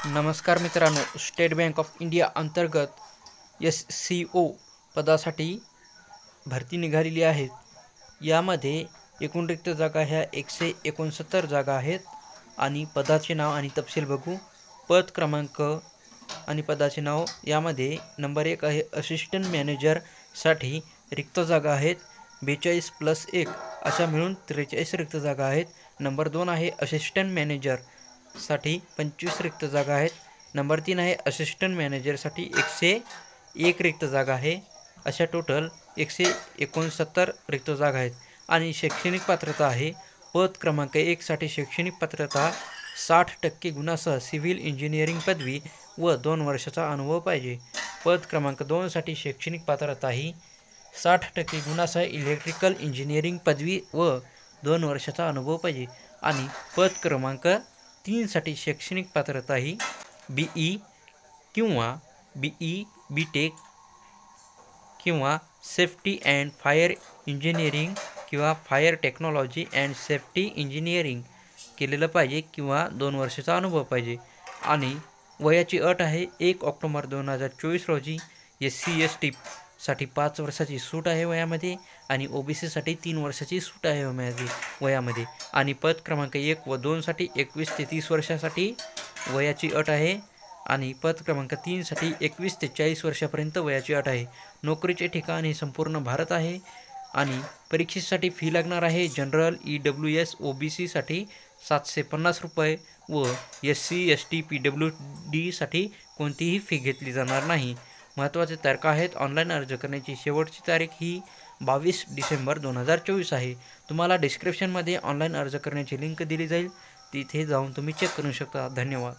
नमस्कार मित्रांनो, state bank of India अंतर्गत SCO पदासाठी भरती निघालेली आहे। यामध्ये एकूण रिक्त जागा ह्या 169 जागा आहेत आणि पदाचे नाव आणि तपशील बघू। पद क्रमांक आणि पदाचे नाव यामध्ये नंबर 1 आहे असिस्टंट मॅनेजरसाठी रिक्त जागा आहेत 42 + 1 अशा मिळून 43 रिक्त जागा आहेत। नंबर 2 आहे असिस्टंट मॅनेजरसाठी 25 रिक्त जागा आहेत। नंबर 3 आहे असिस्टंट मॅनेजरसाठी 101 रिक्त जागा आहे। अशा टोटल 169 रिक्त जागा आहेत आणि शैक्षणिक पात्रता आहे पद क्रमांक 1 साठी शैक्षणिक पात्रता 60% गुणासह सिव्हिल इंजिनिअरिंग पदवी व 2 वर्षाचा अनुभव पाहिजे। पद क्रमांक 2 साठी शैक्षणिक पात्रता ही 60% गुणासह इलेक्ट्रिकल इंजिनिअरिंग पदवी व 2 वर्षाचा अनुभव पाहिजे आणि पद क्रमांक 3 साठी शैक्षणिक पात्रता ही BE किंवा BE BTech किंवा सेफ्टी अँड फायर इंजिनिअरिंग किंवा fire technology and safety engineering केलेलं पाहिजे किंवा 2 वर्षाचा अनुभव पाहिजे आणि वयाची अट आहे 1 ऑक्टोबर 2024 रोजी SC ST साठी 5 वर्षाची सूट आहे वयामध्ये आणि OBC साठी 3 वर्षाची सूट आहे वयामध्ये आणि पद क्रमांक 1 व 2 साठी 21 ते 30 वर्षासाठी वयाची अट आहे आणि पद क्रमांक 3 साठी 21 ते 40 वर्षापर्यंत वयाची अट आहे। नोकरीचे ठिकाण हे संपूर्ण भारत आहे आणि परीक्षेसाठी फी लागणार आहे जनरल EWS OBC साठी 750 रुपये व SC ST PWD साठी कोणतीही फी घेतली जाणार नाही। महत्त्वाचे तारखा आहेत ऑनलाईन अर्ज करण्याची शेवटची तारीख ही 22 डिसेंबर 2024 आहे। तुम्हाला डिस्क्रिप्शनमध्ये ऑनलाईन अर्ज करण्याची लिंक दिली जाईल, तिथे जाऊन तुम्ही चेक करू शकता। धन्यवाद।